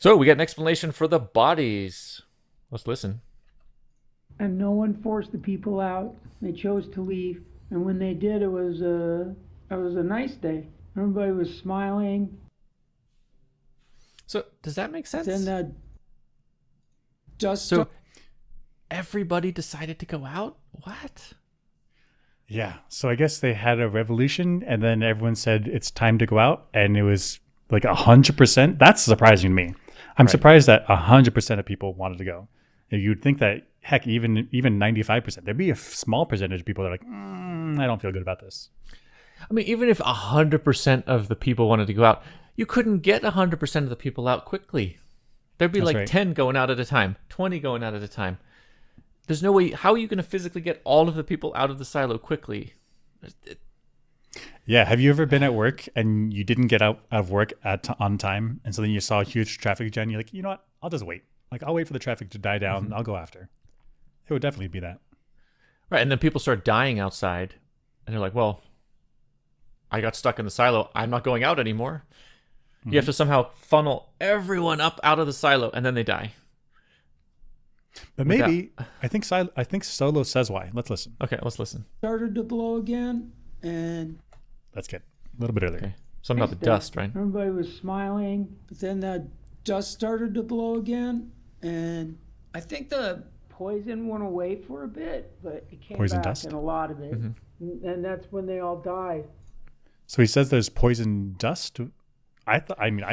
So we get an explanation for the bodies. Let's listen. And no one forced the people out. They chose to leave, and when they did, it was a nice day. Everybody was smiling. So does that make Then sense? the dust So started. everybody decided to go out? What? Yeah. So I guess they had a revolution, and then everyone said it's time to go out, and it was like 100%. That's surprising to me. I'm Right. surprised that 100% of people wanted to go. And you'd think that heck, even 95%, there'd be a small percentage of people that are like, I don't feel good about this. I mean, even if 100% of the people wanted to go out, you couldn't get 100% of the people out quickly. There'd be That's like right. 10 going out at a time, 20 going out at a time. There's no way. How are you going to physically get all of the people out of the silo quickly? Yeah. Have you ever been at work and you didn't get out of work on time, and so then you saw a huge traffic jam? You're like, you know what? I'll just wait. Like I'll wait for the traffic to die down. I'll go after. It would definitely be that. Right. And then people start dying outside. And they're like, well, I got stuck in the silo. I'm not going out anymore. You have to somehow funnel everyone up out of the silo, and then they die. But Without- maybe I think Solo says why. Let's listen. Okay, let's listen. Started to blow again, and Let's get a little bit earlier. Okay. Something about the dust, right? everybody was smiling. But then the dust started to blow again, and I think the poison went away for a bit, but it came Poison back, dust? and a lot of it. And that's when they all died. So he says there's poison dust. I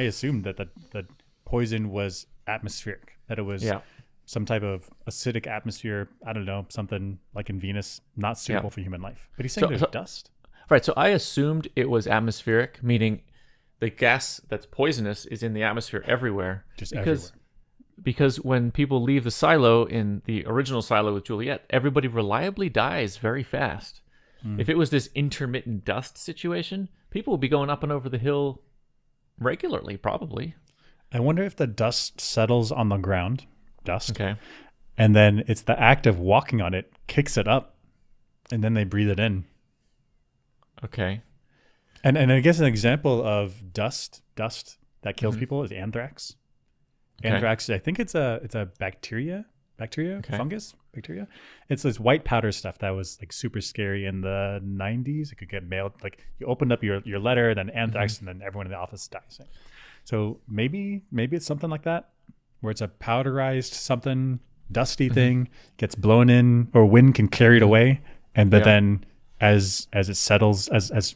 assumed that the poison was atmospheric, that it was Yeah. some type of acidic atmosphere. I don't know, something like in Venus, not suitable for human life. But he's saying there's dust. Right, so I assumed it was atmospheric, meaning the gas that's poisonous is in the atmosphere everywhere. Just Because when people leave the silo in the original silo with Juliet, everybody reliably dies very fast. If it was this intermittent dust situation, people would be going up and over the hill regularly, probably. I wonder if the dust settles on the ground, Okay. and then it's the act of walking on it kicks it up, and then they breathe it in. Okay. And I guess an example of dust that kills people is anthrax. Okay. Anthrax, I think it's a bacteria, fungus, bacteria. It's this white powder stuff that was like super scary in the 90s. It could get mailed, like you opened up your letter, then anthrax, and then everyone in the office dies. So maybe it's something like that, where it's a powderized something dusty thing gets blown in, or wind can carry it away, but then as it settles, as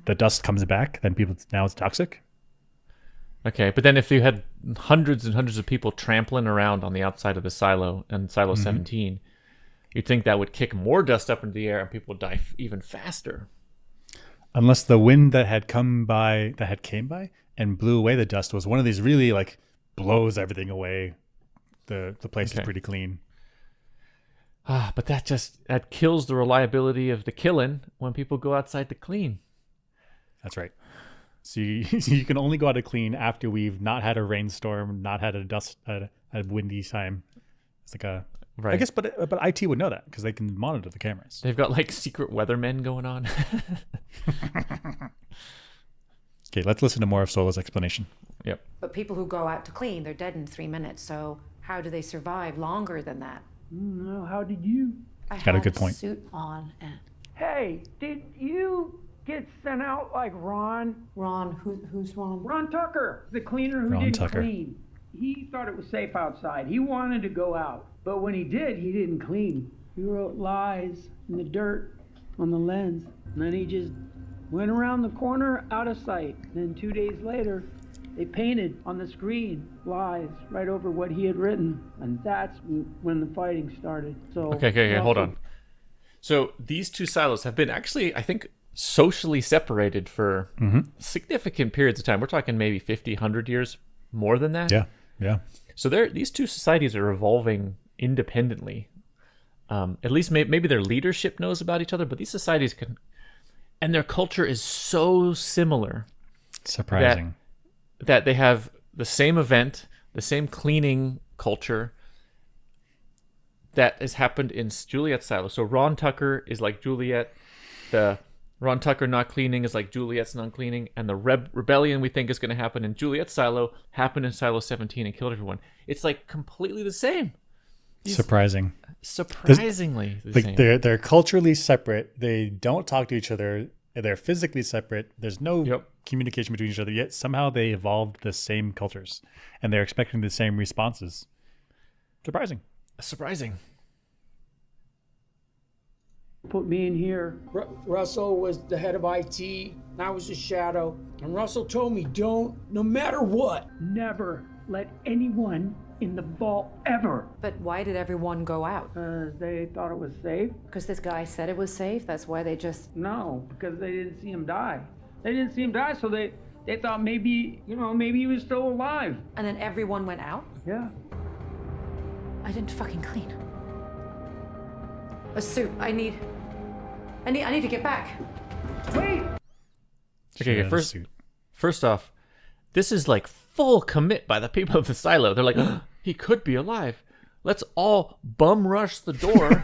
the dust comes back, then now it's toxic. Okay, but then if you had hundreds and hundreds of people trampling around on the outside of the silo and silo 17, you'd think that would kick more dust up into the air and people would die even faster. Unless the wind that came by and blew away the dust was one of these really like blows everything away. The place is pretty clean. But that kills the reliability of the killing when people go outside to clean. That's right. So you can only go out to clean after we've not had a rainstorm, not had a windy time. It's like Right. I guess, but IT would know that because they can monitor the cameras. They've got like secret weathermen going on. Okay, let's listen to more of Solo's explanation. Yep. But people who go out to clean, they're dead in 3 minutes. So how do they survive longer than that? No, how did you? I Got a had good point. suit on and Hey, did you get sent out like Ron? Ron, who's Ron? Ron Tucker, the cleaner who Ron didn't Tucker. clean. He thought it was safe outside. He wanted to go out. But when he did, he didn't clean. He wrote lies in the dirt on the lens. And then he just went around the corner out of sight. Then 2 days later, they painted on the screen lies right over what he had written. And that's when the fighting started. So Okay, hold on. So these two silos have been actually, I think, socially separated for significant periods of time. We're talking maybe 50, 100 years, more than that. Yeah. So these two societies are evolving independently. At least maybe their leadership knows about each other, but these societies and their culture is so similar Surprising. that they have the same event, the same cleaning culture that has happened in Juliet's silo. So Ron Tucker is like Juliet. The Ron Tucker not cleaning is like Juliet's not cleaning, and the rebellion we think is going to happen in Juliet's silo happened in Silo 17 and killed everyone. It's like completely the same. Surprisingly the same. They're culturally separate. They don't talk to each other. They're physically separate. There's no communication between each other, yet somehow they evolved the same cultures and they're expecting the same responses. Surprising. Put me in here. Russell was the head of IT, and I was a shadow. And Russell told me, no matter what, never let anyone in the vault ever. But why did everyone go out? They thought it was safe. Because this guy said it was safe? That's why they just... No, because they didn't see him die. So they thought maybe he was still alive. And then everyone went out? Yeah. I didn't fucking clean. A suit. I need to get back. Wait! Okay, first off, this is like full commit by the people of the silo. They're like, he could be alive. Let's all bum rush the door.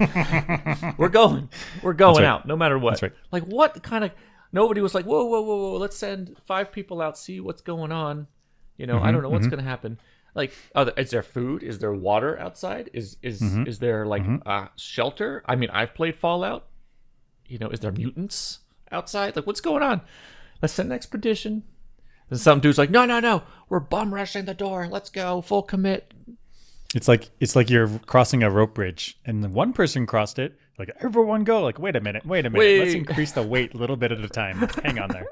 We're going out, no matter what. That's right. Like, what kind of... Nobody was like, whoa. Let's send 5 people out, see what's going on. I don't know what's going to happen. Like, is there food? Is there water outside? Is there like shelter? I mean, I've played Fallout. Is there mutants outside? Like, what's going on? Let's send an expedition. And some dude's like, no, we're bum rushing the door. Let's go, full commit. It's like you're crossing a rope bridge, and one person crossed it. Like, everyone go. Like, wait a minute. Let's increase the weight a little bit at a time. Hang on there.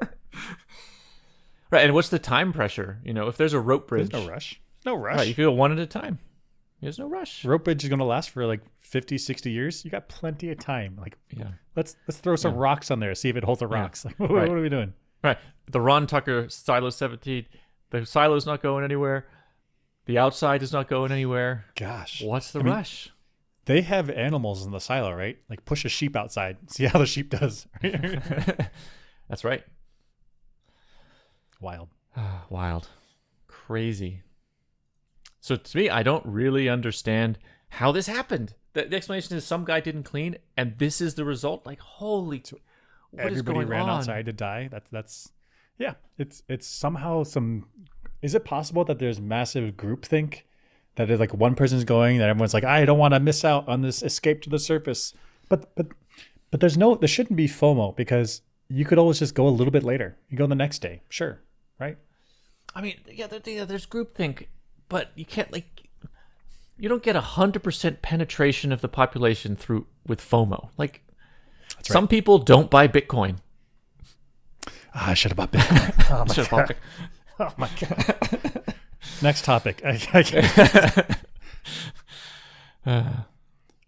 Right, and what's the time pressure? If there's a rope bridge, there's no rush. Right, you can go one at a time. There's no rush. Rope bridge is going to last for like 50, 60 years. You got plenty of time. Like, let's throw some rocks on there, see if it holds the rocks. Like, what are we doing? Right. The Ron Tucker Silo 17, the silo's not going anywhere. The outside is not going anywhere. Gosh. What's the rush? They have animals in the silo, right? Like, push a sheep outside. See how the sheep does. That's right. Wild. Crazy. So to me, I don't really understand how this happened. The explanation is some guy didn't clean, and this is the result. Like, holy... Everybody ran outside to die. That's it's somehow some... Is it possible that there's massive groupthink? That is like one person's going, that everyone's like, I don't want to miss out on this escape to the surface. But there shouldn't be FOMO, because you could always just go a little bit later. You go the next day. Sure. Right? I mean, there's groupthink, but you can't, like... You don't get 100% penetration of the population with FOMO. Like, some people don't buy Bitcoin. I should have bought Bitcoin. Oh my God. Next topic. I can't.